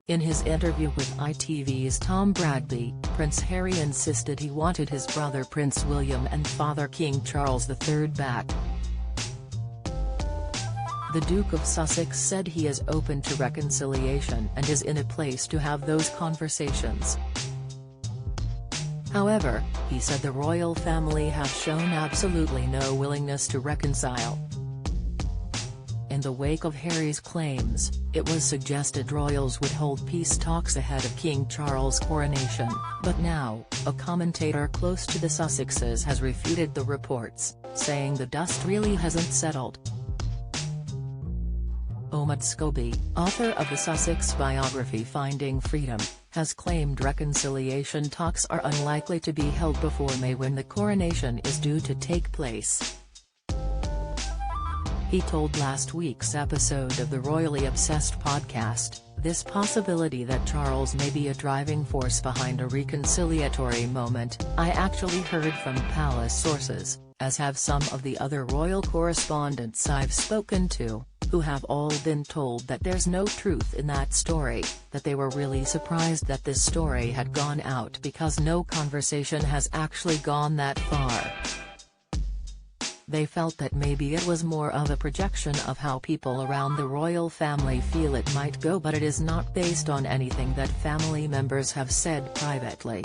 In his interview with ITV's Tom Bradby, Prince Harry insisted he wanted his brother Prince William and father King Charles III back. The Duke of Sussex said he is open to reconciliation and is in a place to have those conversations. However, he said the royal family have shown absolutely no willingness to reconcile. In the wake of Harry's claims, it was suggested royals would hold peace talks ahead of King Charles' coronation, but now, a commentator close to the Sussexes has refuted the reports, saying the dust really hasn't settled. Omid Scobie, author of the Sussex biography Finding Freedom, has claimed reconciliation talks are unlikely to be held before May, when the coronation is due to take place. He told last week's episode of the Royally Obsessed podcast, "This possibility that Charles may be a driving force behind a reconciliatory moment, I actually heard from palace sources, as have some of the other royal correspondents I've spoken to, who have all been told that there's no truth in that story, that they were really surprised that this story had gone out because no conversation has actually gone that far. They felt that maybe it was more of a projection of how people around the royal family feel it might go, but it is not based on anything that family members have said privately.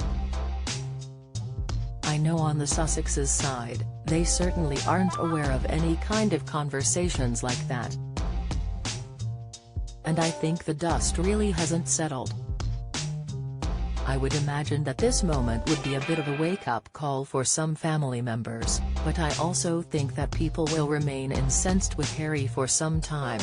I know on the Sussexes' side, they certainly aren't aware of any kind of conversations like that. And I think the dust really hasn't settled. I would imagine that this moment would be a bit of a wake-up call for some family members, but I also think that people will remain incensed with Harry for some time.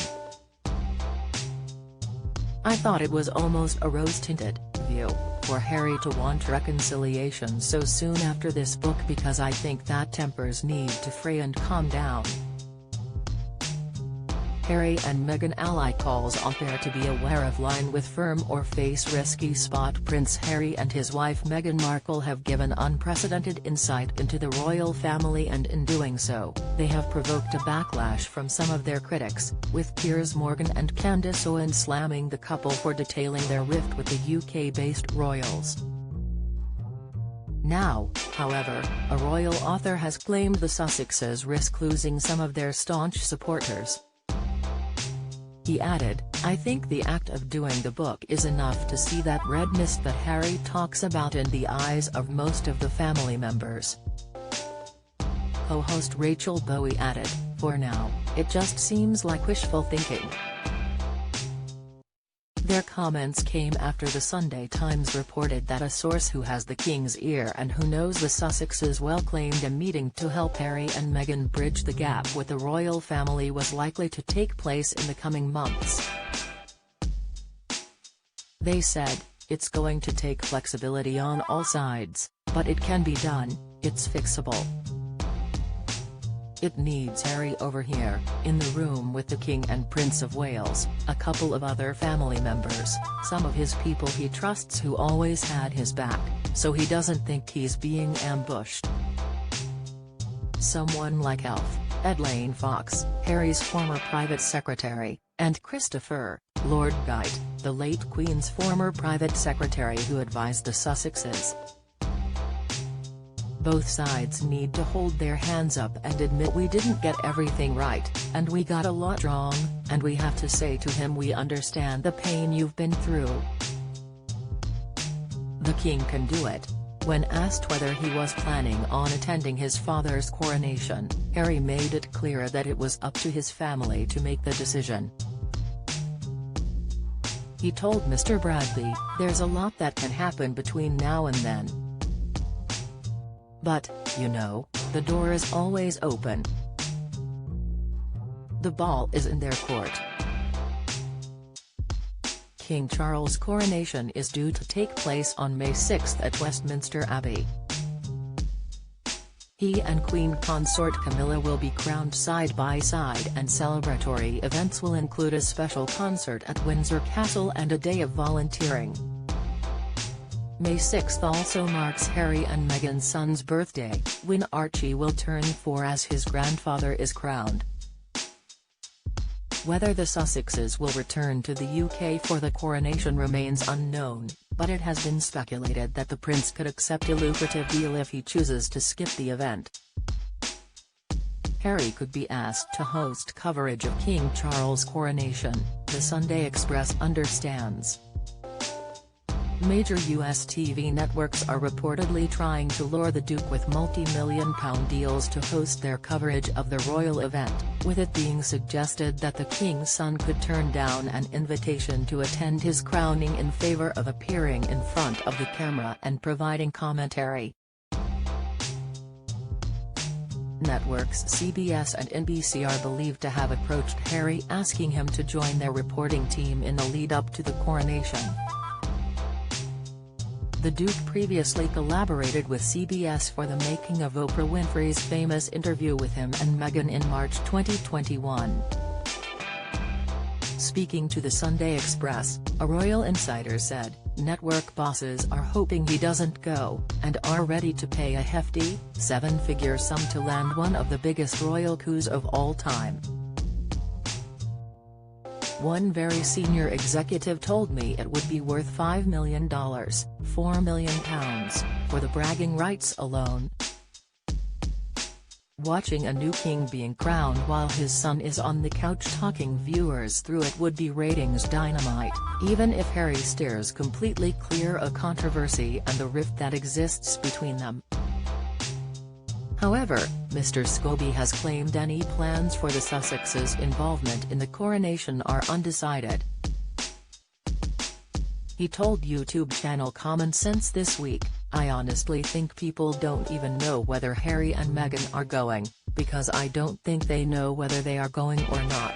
I thought it was almost a rose-tinted view for Harry to want reconciliation so soon after this book, because I think that tempers need to fray and calm down. Harry and Meghan ally calls on pair to be aware of line with firm or face risky spot. Prince Harry and his wife Meghan Markle have given unprecedented insight into the royal family, and in doing so, they have provoked a backlash from some of their critics, with Piers Morgan and Candace Owen slamming the couple for detailing their rift with the UK-based royals. Now, however, a royal author has claimed the Sussexes risk losing some of their staunch supporters. He added, "I think the act of doing the book is enough to see that red mist that Harry talks about in the eyes of most of the family members." Co-host Rachel Bowie added, "For now, it just seems like wishful thinking." Their comments came after the Sunday Times reported that a source who has the King's ear and who knows the Sussexes well claimed a meeting to help Harry and Meghan bridge the gap with the royal family was likely to take place in the coming months. They said, "It's going to take flexibility on all sides, but it can be done, it's fixable. It needs Harry over here, in the room with the King and Prince of Wales, a couple of other family members, some of his people he trusts who always had his back, so he doesn't think he's being ambushed. Someone like Ed Lane Fox, Harry's former private secretary, and Christopher, Lord Guite, the late Queen's former private secretary who advised the Sussexes. Both sides need to hold their hands up and admit we didn't get everything right, and we got a lot wrong, and we have to say to him, we understand the pain you've been through." The King can do it. When asked whether he was planning on attending his father's coronation, Harry made it clear that it was up to his family to make the decision. He told Mr. Bradby, "There's a lot that can happen between now and then. But, you know, the door is always open. The ball is in their court." King Charles' coronation is due to take place on May 6 at Westminster Abbey. He and Queen Consort Camilla will be crowned side by side, and celebratory events will include a special concert at Windsor Castle and a day of volunteering. May 6 also marks Harry and Meghan's son's birthday, when Archie will turn 4 as his grandfather is crowned. Whether the Sussexes will return to the UK for the coronation remains unknown, but it has been speculated that the prince could accept a lucrative deal if he chooses to skip the event. Harry could be asked to host coverage of King Charles' coronation, the Sunday Express understands. Major US TV networks are reportedly trying to lure the Duke with multi-million-pound deals to host their coverage of the royal event, with it being suggested that the King's son could turn down an invitation to attend his crowning in favor of appearing in front of the camera and providing commentary. Networks CBS and NBC are believed to have approached Harry asking him to join their reporting team in the lead-up to the coronation. The Duke previously collaborated with CBS for the making of Oprah Winfrey's famous interview with him and Meghan in March 2021. Speaking to the Sunday Express, a royal insider said, "Network bosses are hoping he doesn't go, and are ready to pay a hefty, seven-figure sum to land one of the biggest royal coups of all time." One very senior executive told me it would be worth $5 million, £4 million, for the bragging rights alone. Watching a new king being crowned while his son is on the couch talking viewers through it would be ratings dynamite, even if Harry steers completely clear of controversy and the rift that exists between them. However, Mr. Scobie has claimed any plans for the Sussexes' involvement in the coronation are undecided. He told YouTube channel Common Sense this week, "I honestly think people don't even know whether Harry and Meghan are going, because I don't think they know whether they are going or not."